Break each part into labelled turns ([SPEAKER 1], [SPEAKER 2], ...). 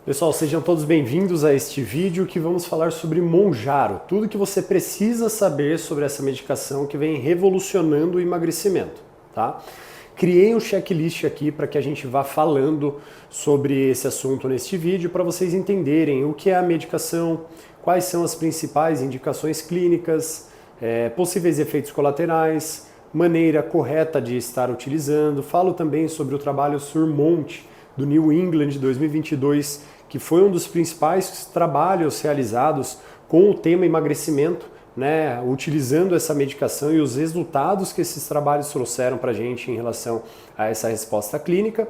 [SPEAKER 1] Pessoal, sejam todos bem-vindos a este vídeo que vamos falar sobre Mounjaro, tudo que você precisa saber sobre essa medicação que vem revolucionando o emagrecimento, tá? Criei um checklist aqui para que a gente vá falando sobre esse assunto neste vídeo para vocês entenderem o que é a medicação, quais são as principais indicações clínicas, possíveis efeitos colaterais, maneira correta de estar utilizando. Falo também sobre o trabalho Surmont do New England 2022, que foi um dos principais trabalhos realizados com o tema emagrecimento, né, utilizando essa medicação e os resultados que esses trabalhos trouxeram para a gente em relação a essa resposta clínica.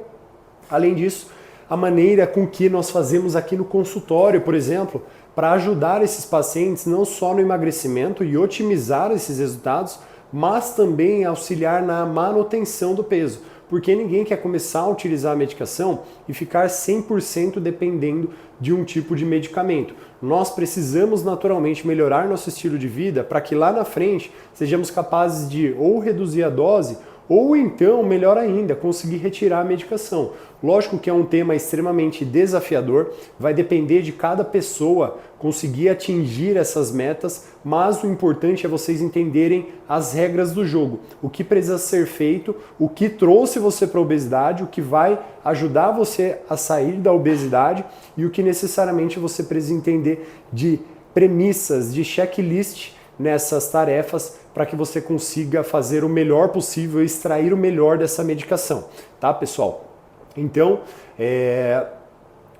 [SPEAKER 1] Além disso, a maneira com que nós fazemos aqui no consultório, por exemplo, para ajudar esses pacientes não só no emagrecimento e otimizar esses resultados, mas também auxiliar na manutenção do peso. Porque ninguém quer começar a utilizar a medicação e ficar 100% dependendo de um tipo de medicamento. Nós precisamos naturalmente melhorar nosso estilo de vida para que lá na frente sejamos capazes de ou reduzir a dose ou então, melhor ainda, conseguir retirar a medicação. Lógico que é um tema extremamente desafiador, vai depender de cada pessoa conseguir atingir essas metas, mas o importante é vocês entenderem as regras do jogo, o que precisa ser feito, o que trouxe você para a obesidade, o que vai ajudar você a sair da obesidade e o que necessariamente você precisa entender de premissas, de checklist nessas tarefas para que você consiga fazer o melhor possível e extrair o melhor dessa medicação, tá, pessoal? Então,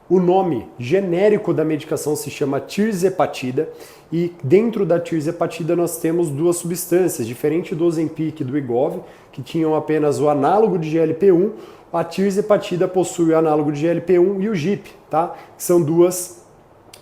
[SPEAKER 1] o nome genérico da medicação se chama tirzepatida e dentro da tirzepatida nós temos duas substâncias, diferente do Ozempic e do Wegovy, que tinham apenas o análogo de GLP-1, a tirzepatida possui o análogo de GLP-1 e o GIP, tá? São duas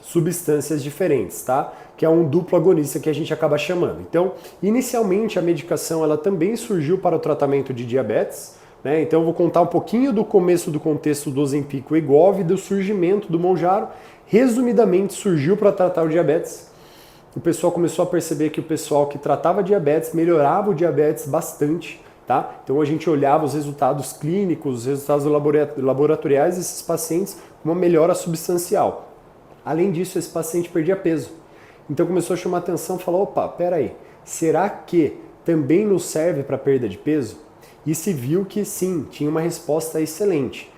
[SPEAKER 1] substâncias diferentes, tá? Que é um duplo agonista que a gente acaba chamando. Então, inicialmente a medicação ela também surgiu para o tratamento de diabetes, né? Então eu vou contar um pouquinho do começo do contexto do Ozempic e Wegovy, do surgimento do Mounjaro. Resumidamente, surgiu para tratar o diabetes. O pessoal começou a perceber que o pessoal que tratava diabetes melhorava o diabetes bastante, tá? Então a gente olhava os resultados clínicos, os resultados laboratoriais desses pacientes com uma melhora substancial. Além disso, esse paciente perdia peso. Então começou a chamar atenção e falou, opa, peraí, será que também nos serve para perda de peso? E se viu que sim, tinha uma resposta excelente.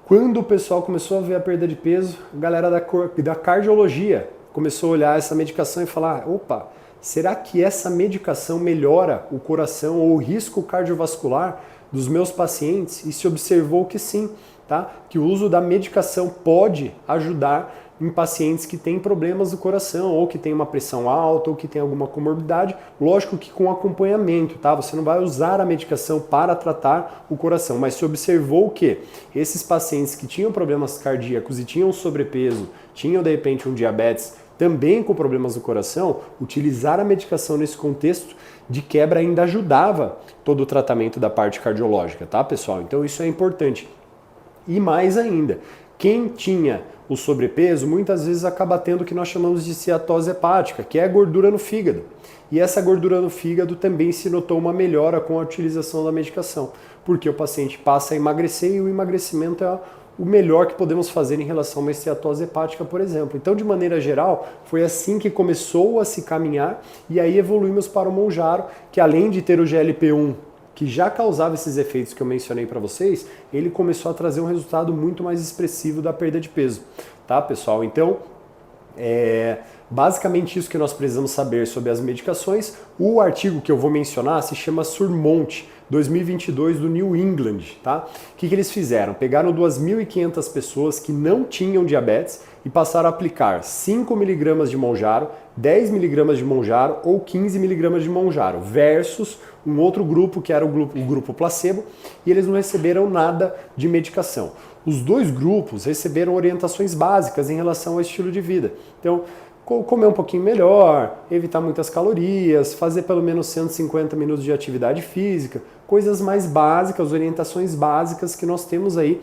[SPEAKER 1] Quando o pessoal começou a ver a perda de peso, a galera da cardiologia começou a olhar essa medicação e falar, opa, será que essa medicação melhora o coração ou o risco cardiovascular dos meus pacientes? E se observou que sim, tá? Que o uso da medicação pode ajudar em pacientes que têm problemas do coração, ou que têm uma pressão alta, ou que têm alguma comorbidade, lógico que com acompanhamento, tá? Você não vai usar a medicação para tratar o coração, mas se observou que esses pacientes que tinham problemas cardíacos e tinham sobrepeso, tinham de repente um diabetes, também com problemas do coração, utilizar a medicação nesse contexto de quebra ainda ajudava todo o tratamento da parte cardiológica, tá, pessoal? Então isso é importante. E mais ainda, quem tinha o sobrepeso muitas vezes acaba tendo o que nós chamamos de ciatose hepática, que é a gordura no fígado. E essa gordura no fígado também se notou uma melhora com a utilização da medicação, porque o paciente passa a emagrecer e o emagrecimento é o melhor que podemos fazer em relação a uma esteatose hepática, por exemplo. Então, de maneira geral, foi assim que começou a se caminhar e aí evoluímos para o Mounjaro, que além de ter o GLP-1 que já causava esses efeitos que eu mencionei para vocês, ele começou a trazer um resultado muito mais expressivo da perda de peso, tá, pessoal? Então, basicamente isso que nós precisamos saber sobre as medicações. O artigo que eu vou mencionar se chama Surmont 2022 do New England, tá? O que eles fizeram? Pegaram 2.500 pessoas que não tinham diabetes e passaram a aplicar 5 mg de Mounjaro, 10 mg de Mounjaro ou 15 mg de Mounjaro versus um outro grupo que era o grupo placebo e eles não receberam nada de medicação. Os dois grupos receberam orientações básicas em relação ao estilo de vida. Então, comer um pouquinho melhor, evitar muitas calorias, fazer pelo menos 150 minutos de atividade física, coisas mais básicas, orientações básicas que nós temos aí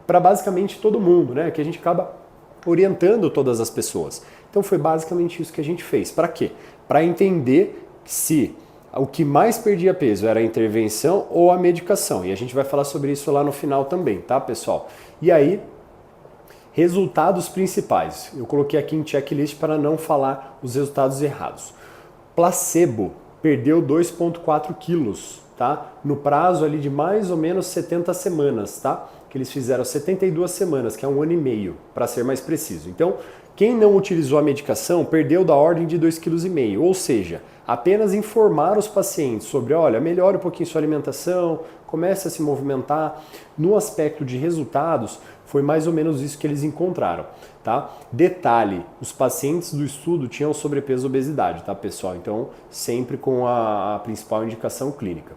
[SPEAKER 1] para basicamente todo mundo, né? Que a gente acaba orientando todas as pessoas. Então foi basicamente isso que a gente fez. Para quê? Para entender se o que mais perdia peso era a intervenção ou a medicação. E a gente vai falar sobre isso lá no final também, tá, pessoal? E aí, Resultados principais. Eu coloquei aqui em checklist para não falar os resultados errados. Placebo perdeu 2,4 quilos, tá? No prazo ali de mais ou menos 70 semanas, tá? Que eles fizeram 72 semanas, que é 1 ano e meio, para ser mais preciso. Então, quem não utilizou a medicação perdeu da ordem de 2,5 kg, ou seja, apenas informar os pacientes sobre, olha, melhore um pouquinho sua alimentação, comece a se movimentar. No aspecto de resultados, foi mais ou menos isso que eles encontraram, tá? Detalhe, os pacientes do estudo tinham sobrepeso e obesidade, tá, pessoal? Então, sempre com a principal indicação clínica.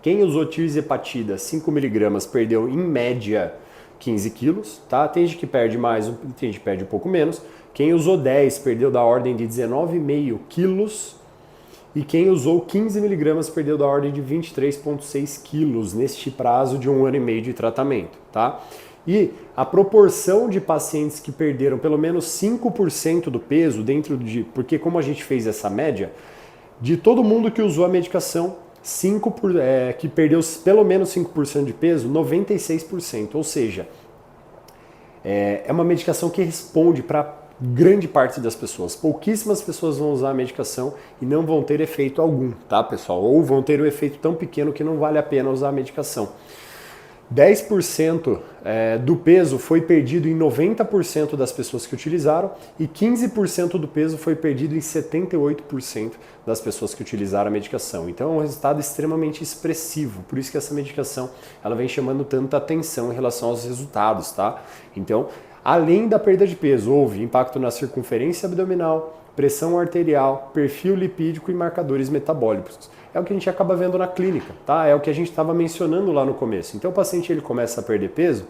[SPEAKER 1] Quem usou tirzepatida 5 mg perdeu, em média, 15 quilos, tá? Tem gente que perde mais, tem gente que perde um pouco menos. Quem usou 10 perdeu da ordem de 19,5 quilos. E quem usou 15 mg perdeu da ordem de 23,6 quilos neste prazo de 1 ano e meio de tratamento, tá? E a proporção de pacientes que perderam pelo menos 5% do peso dentro de... Porque como a gente fez essa média, de todo mundo que usou a medicação, que perdeu pelo menos 5% de peso, 96%. Ou seja, é uma medicação que responde para grande parte das pessoas. Pouquíssimas pessoas vão usar a medicação e não vão ter efeito algum, tá, pessoal? Ou vão ter um efeito tão pequeno que não vale a pena usar a medicação. 10% do peso foi perdido em 90% das pessoas que utilizaram e 15% do peso foi perdido em 78% das pessoas que utilizaram a medicação. Então é um resultado extremamente expressivo, por isso que essa medicação ela vem chamando tanta atenção em relação aos resultados, tá? Então, além da perda de peso, houve impacto na circunferência abdominal, pressão arterial, perfil lipídico e marcadores metabólicos. É o que a gente acaba vendo na clínica, tá? É o que a gente estava mencionando lá no começo. Então o paciente ele começa a perder peso,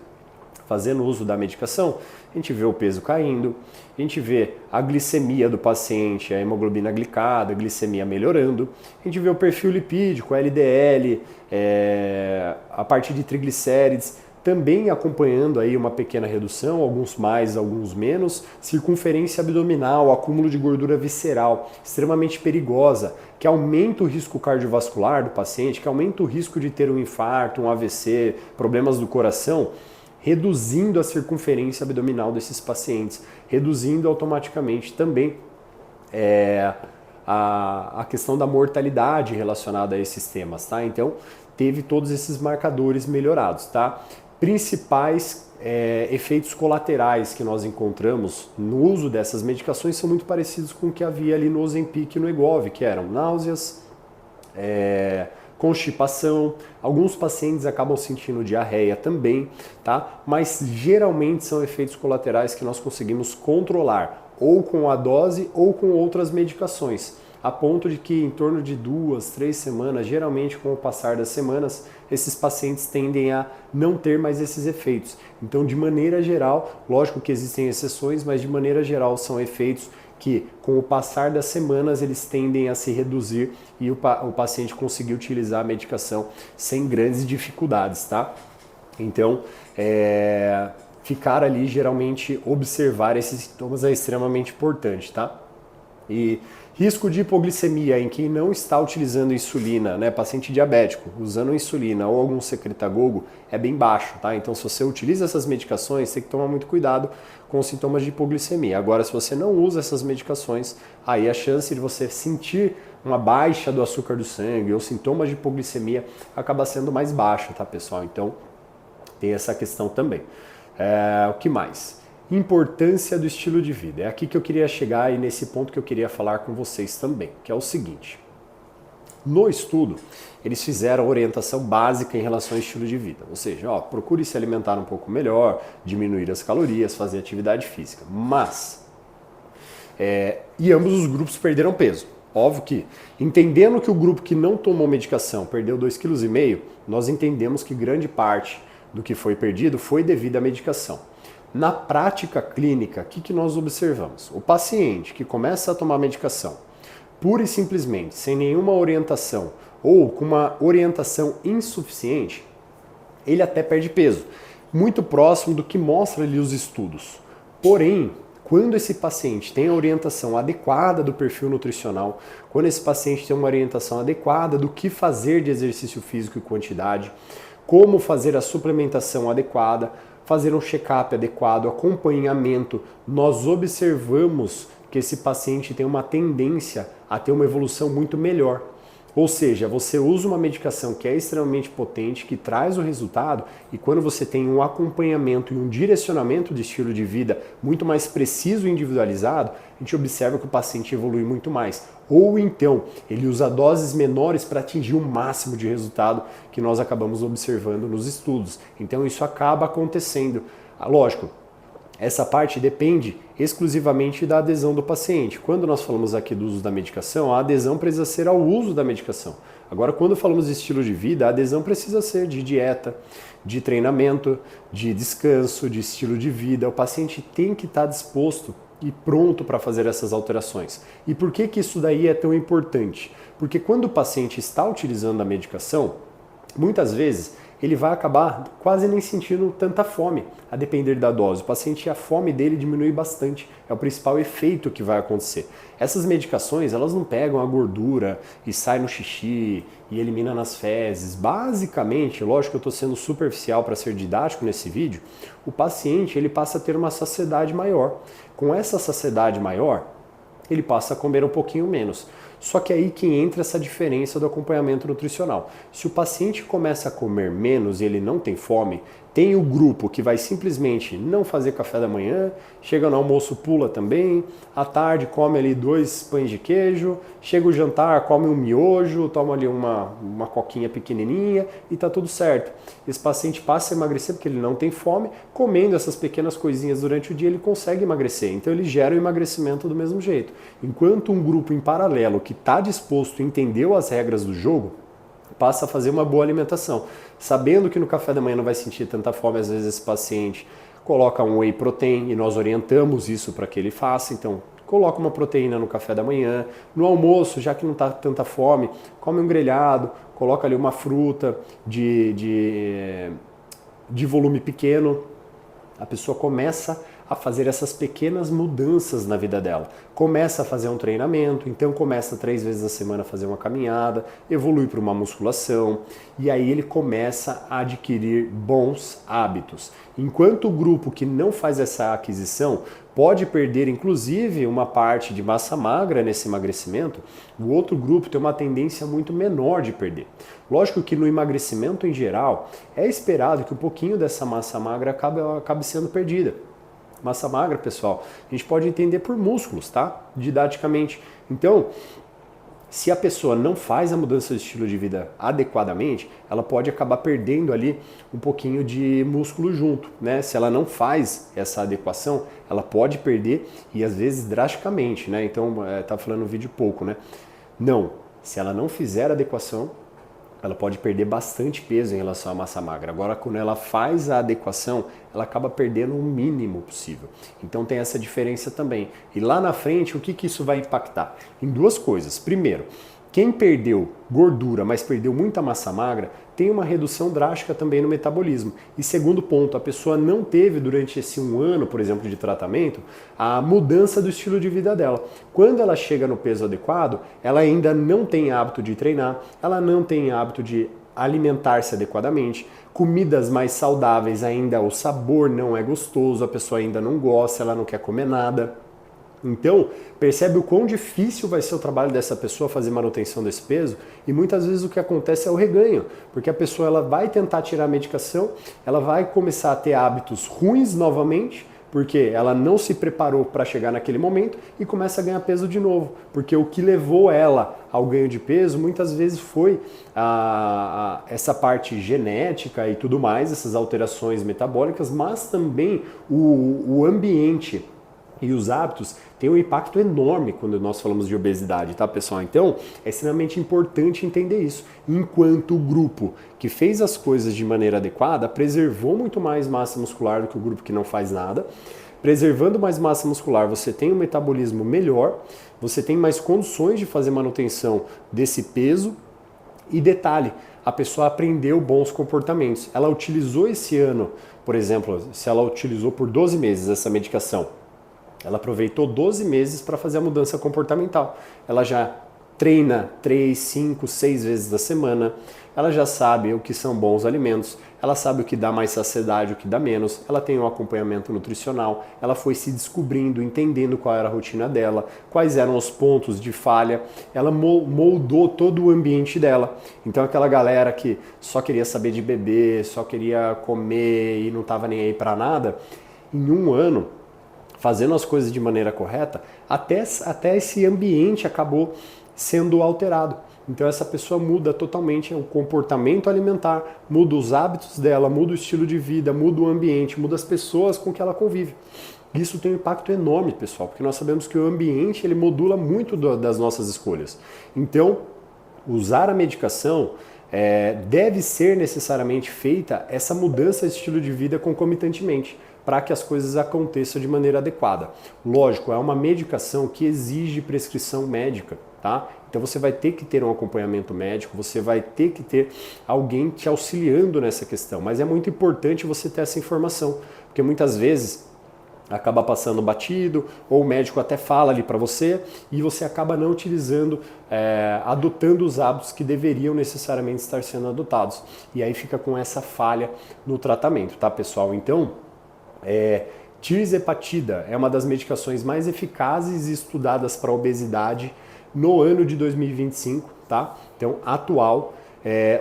[SPEAKER 1] fazendo uso da medicação, a gente vê o peso caindo, a gente vê a glicemia do paciente, a hemoglobina glicada, a glicemia melhorando, a gente vê o perfil lipídico, LDL, a parte de triglicérides, também acompanhando aí uma pequena redução, alguns mais, alguns menos, circunferência abdominal, acúmulo de gordura visceral, extremamente perigosa, que aumenta o risco cardiovascular do paciente, que aumenta o risco de ter um infarto, um AVC, problemas do coração, reduzindo a circunferência abdominal desses pacientes, reduzindo automaticamente também a questão da mortalidade relacionada a esses temas, tá? Então, teve todos esses marcadores melhorados, tá? Principais efeitos colaterais que nós encontramos no uso dessas medicações são muito parecidos com o que havia ali no Ozempic e no Wegovy, que eram náuseas, constipação, alguns pacientes acabam sentindo diarreia também, tá? Mas geralmente são efeitos colaterais que nós conseguimos controlar, ou com a dose ou com outras medicações, a ponto de que em torno de 2, 3 semanas, geralmente com o passar das semanas, esses pacientes tendem a não ter mais esses efeitos. Então, de maneira geral, lógico que existem exceções, mas de maneira geral são efeitos que com o passar das semanas eles tendem a se reduzir e o paciente conseguir utilizar a medicação sem grandes dificuldades, tá? Então, ficar ali, geralmente, observar esses sintomas é extremamente importante, tá? E risco de hipoglicemia em quem não está utilizando insulina, né, paciente diabético, usando insulina ou algum secretagogo, é bem baixo, tá? Então, se você utiliza essas medicações, tem que tomar muito cuidado com os sintomas de hipoglicemia. Agora, se você não usa essas medicações, aí a chance de você sentir uma baixa do açúcar do sangue ou sintomas de hipoglicemia acaba sendo mais baixa, tá, pessoal? Então, tem essa questão também. O que mais? Importância do estilo de vida. É aqui que eu queria chegar e nesse ponto que eu queria falar com vocês também, que é o seguinte. No estudo, eles fizeram orientação básica em relação ao estilo de vida. Ou seja, procure se alimentar um pouco melhor, diminuir as calorias, fazer atividade física. Mas, e ambos os grupos perderam peso. Óbvio que, entendendo que o grupo que não tomou medicação perdeu 2,5 kg, nós entendemos que grande parte do que foi perdido foi devido à medicação. Na prática clínica, o que nós observamos? O paciente que começa a tomar medicação, pura e simplesmente, sem nenhuma orientação ou com uma orientação insuficiente, ele até perde peso, muito próximo do que mostra ali os estudos. Porém, quando esse paciente tem a orientação adequada do perfil nutricional, quando esse paciente tem uma orientação adequada do que fazer de exercício físico e quantidade, como fazer a suplementação adequada, fazer um check-up adequado, acompanhamento. Nós observamos que esse paciente tem uma tendência a ter uma evolução muito melhor. Ou seja, você usa uma medicação que é extremamente potente, que traz o resultado, e quando você tem um acompanhamento e um direcionamento de estilo de vida muito mais preciso e individualizado, a gente observa que o paciente evolui muito mais. Ou então, ele usa doses menores para atingir o máximo de resultado que nós acabamos observando nos estudos. Então isso acaba acontecendo. Lógico, essa parte depende exclusivamente da adesão do paciente. Quando nós falamos aqui do uso da medicação, a adesão precisa ser ao uso da medicação. Agora, quando falamos de estilo de vida, a adesão precisa ser de dieta, de treinamento, de descanso, de estilo de vida. O paciente tem que estar disposto e pronto para fazer essas alterações. E por que que isso daí é tão importante? Porque quando o paciente está utilizando a medicação, muitas vezes ele vai acabar quase nem sentindo tanta fome, a depender da dose. O paciente, a fome dele diminui bastante, é o principal efeito que vai acontecer. Essas medicações, elas não pegam a gordura e saem no xixi e elimina nas fezes. Basicamente, lógico que eu estou sendo superficial para ser didático nesse vídeo, o paciente ele passa a ter uma saciedade maior. Com essa saciedade maior, ele passa a comer um pouquinho menos. Só que aí que entra essa diferença do acompanhamento nutricional. Se o paciente começa a comer menos e ele não tem fome, tem o grupo que vai simplesmente não fazer café da manhã, chega no almoço, pula também, à tarde come ali 2 pães de queijo, chega o jantar, come um miojo, toma ali uma coquinha pequenininha e tá tudo certo. Esse paciente passa a emagrecer porque ele não tem fome, comendo essas pequenas coisinhas durante o dia ele consegue emagrecer, então ele gera o emagrecimento do mesmo jeito. Enquanto um grupo em paralelo que está disposto, entendeu as regras do jogo, passa a fazer uma boa alimentação. Sabendo que no café da manhã não vai sentir tanta fome, às vezes esse paciente coloca um whey protein e nós orientamos isso para que ele faça, então coloca uma proteína no café da manhã, no almoço, já que não está tanta fome, come um grelhado, coloca ali uma fruta de volume pequeno, a pessoa começa a fazer essas pequenas mudanças na vida dela. Começa a fazer um treinamento, então começa 3 vezes a semana a fazer uma caminhada, evolui para uma musculação e aí ele começa a adquirir bons hábitos. Enquanto o grupo que não faz essa aquisição pode perder inclusive uma parte de massa magra nesse emagrecimento, o outro grupo tem uma tendência muito menor de perder. Lógico que no emagrecimento em geral é esperado que um pouquinho dessa massa magra acabe sendo perdida. Massa magra, pessoal, a gente pode entender por músculos, tá? Didaticamente. Então, se a pessoa não faz a mudança de estilo de vida adequadamente, ela pode acabar perdendo ali um pouquinho de músculo junto, né? Se ela não faz essa adequação, ela pode perder e às vezes drasticamente, né? Então, tá falando no vídeo pouco, né? Não, se ela não fizer a adequação, ela pode perder bastante peso em relação à massa magra. Agora, quando ela faz a adequação, ela acaba perdendo o mínimo possível. Então tem essa diferença também. E lá na frente, o que isso vai impactar? Em 2 coisas. Primeiro, quem perdeu gordura, mas perdeu muita massa magra, tem uma redução drástica também no metabolismo. E segundo ponto, a pessoa não teve durante esse 1 ano, por exemplo, de tratamento, a mudança do estilo de vida dela. Quando ela chega no peso adequado, ela ainda não tem hábito de treinar, ela não tem hábito de alimentar-se adequadamente, comidas mais saudáveis ainda, o sabor não é gostoso, a pessoa ainda não gosta, ela não quer comer nada. Então, percebe o quão difícil vai ser o trabalho dessa pessoa fazer manutenção desse peso e muitas vezes o que acontece é o reganho, porque a pessoa ela vai tentar tirar a medicação, ela vai começar a ter hábitos ruins novamente, porque ela não se preparou para chegar naquele momento e começa a ganhar peso de novo, porque o que levou ela ao ganho de peso muitas vezes foi essa parte genética e tudo mais, essas alterações metabólicas, mas também o ambiente e os hábitos têm um impacto enorme quando nós falamos de obesidade, tá, pessoal? Então, é extremamente importante entender isso. Enquanto o grupo que fez as coisas de maneira adequada preservou muito mais massa muscular do que o grupo que não faz nada. Preservando mais massa muscular, você tem um metabolismo melhor, você tem mais condições de fazer manutenção desse peso. E detalhe, a pessoa aprendeu bons comportamentos. Ela utilizou esse ano, por exemplo, se ela utilizou por 12 meses essa medicação, ela aproveitou 12 meses para fazer a mudança comportamental. Ela já treina 3, 5, 6 vezes da semana, ela já sabe o que são bons alimentos, ela sabe o que dá mais saciedade, o que dá menos, ela tem um acompanhamento nutricional, ela foi se descobrindo, entendendo qual era a rotina dela, quais eram os pontos de falha, ela moldou todo o ambiente dela. Então aquela galera que só queria saber de beber, só queria comer e não estava nem aí para nada, em um ano, fazendo as coisas de maneira correta, até esse ambiente acabou sendo alterado. Então essa pessoa muda totalmente o comportamento alimentar, muda os hábitos dela, muda o estilo de vida, muda o ambiente, muda as pessoas com que ela convive. Isso tem um impacto enorme, pessoal, porque nós sabemos que o ambiente ele modula muito das nossas escolhas. Então, usar a medicação deve ser necessariamente feita essa mudança de estilo de vida concomitantemente, para que as coisas aconteçam de maneira adequada. Lógico, é uma medicação que exige prescrição médica, tá? Então você vai ter que ter um acompanhamento médico, você vai ter que ter alguém te auxiliando nessa questão, mas é muito importante você ter essa informação, porque muitas vezes acaba passando batido, ou o médico até fala ali para você e você acaba não utilizando, adotando os hábitos que deveriam necessariamente estar sendo adotados. E aí fica com essa falha no tratamento, tá, pessoal? Então, tirzepatida é uma das medicações mais eficazes e estudadas para obesidade no ano de 2025, tá? Então, atual.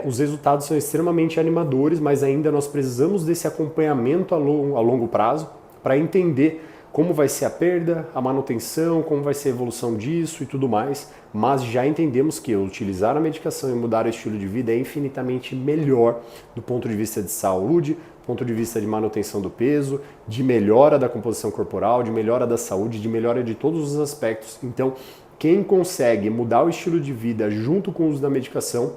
[SPEAKER 1] Os resultados são extremamente animadores, mas ainda nós precisamos desse acompanhamento a longo prazo, para entender como vai ser a perda, a manutenção, como vai ser a evolução disso e tudo mais, mas já entendemos que utilizar a medicação e mudar o estilo de vida é infinitamente melhor do ponto de vista de saúde, do ponto de vista de manutenção do peso, de melhora da composição corporal, de melhora da saúde, de melhora de todos os aspectos. Então, quem consegue mudar o estilo de vida junto com o uso da medicação,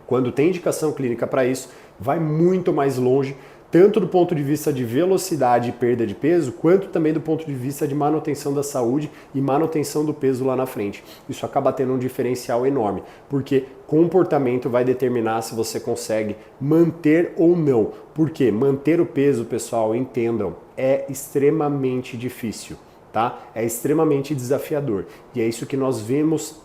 [SPEAKER 1] quando tem indicação clínica para isso, vai muito mais longe, tanto do ponto de vista de velocidade e perda de peso, quanto também do ponto de vista de manutenção da saúde e manutenção do peso lá na frente. Isso acaba tendo um diferencial enorme, porque comportamento vai determinar se você consegue manter ou não. Porque manter o peso, pessoal, entendam, é extremamente difícil, tá? É extremamente desafiador. E é isso que nós vemos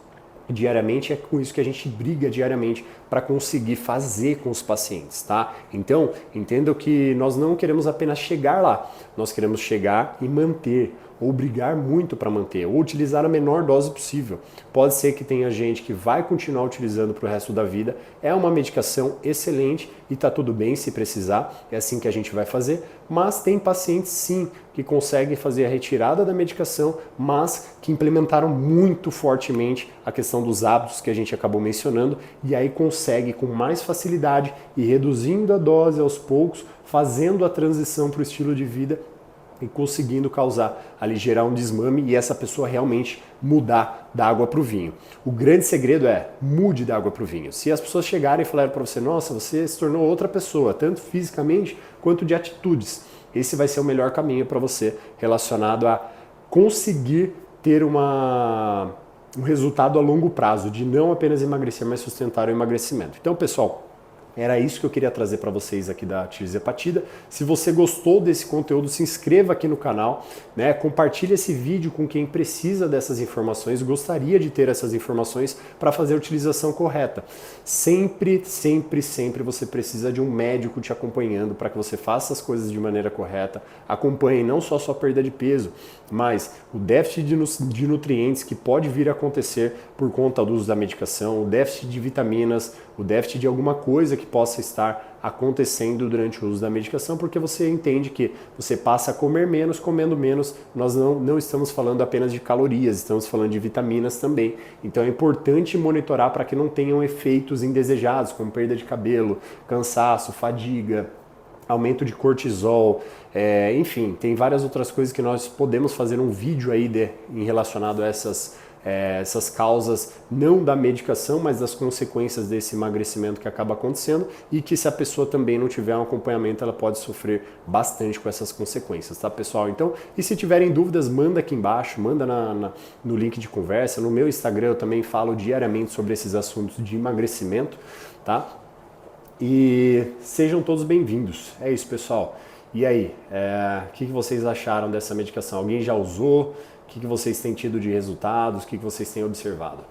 [SPEAKER 1] diariamente, é com isso que a gente briga diariamente para conseguir fazer com os pacientes, tá? Então, entendam que nós não queremos apenas chegar lá, nós queremos chegar e manter, ou brigar muito para manter, ou utilizar a menor dose possível. Pode ser que tenha gente que vai continuar utilizando para o resto da vida, é uma medicação excelente e tá tudo bem se precisar, é assim que a gente vai fazer, mas tem pacientes sim que conseguem fazer a retirada da medicação, mas que implementaram muito fortemente a questão dos hábitos que a gente acabou mencionando e aí consegue com mais facilidade e reduzindo a dose aos poucos, fazendo a transição para o estilo de vida e conseguindo causar ali, gerar um desmame e essa pessoa realmente mudar da água para o vinho. O grande segredo é mude da água para o vinho. Se as pessoas chegarem e falarem para você, nossa, você se tornou outra pessoa, tanto fisicamente quanto de atitudes, esse vai ser o melhor caminho para você relacionado a conseguir ter um resultado a longo prazo, de não apenas emagrecer, mas sustentar o emagrecimento. Então, pessoal, era isso que eu queria trazer para vocês aqui da tirzepatida. Se você gostou desse conteúdo, se inscreva aqui no canal, né? Compartilhe esse vídeo com quem precisa dessas informações, gostaria de ter essas informações para fazer a utilização correta. Sempre, sempre, sempre você precisa de um médico te acompanhando para que você faça as coisas de maneira correta. Acompanhe não só a sua perda de peso, mas o déficit de nutrientes que pode vir a acontecer por conta do uso da medicação, o déficit de vitaminas, o déficit de alguma coisa que possa estar acontecendo durante o uso da medicação, porque você entende que você passa a comer menos, comendo menos, nós não estamos falando apenas de calorias, estamos falando de vitaminas também. Então é importante monitorar para que não tenham efeitos indesejados, como perda de cabelo, cansaço, fadiga, aumento de cortisol, enfim, tem várias outras coisas que nós podemos fazer um vídeo aí em relacionado a essas causas, não da medicação, mas das consequências desse emagrecimento que acaba acontecendo e que se a pessoa também não tiver um acompanhamento, ela pode sofrer bastante com essas consequências, tá, pessoal? Então, e se tiverem dúvidas, manda aqui embaixo, manda no link de conversa, no meu Instagram eu também falo diariamente sobre esses assuntos de emagrecimento, tá? E sejam todos bem-vindos. É isso, pessoal. E aí, o que vocês acharam dessa medicação? Alguém já usou? O que vocês têm tido de resultados? O que vocês têm observado?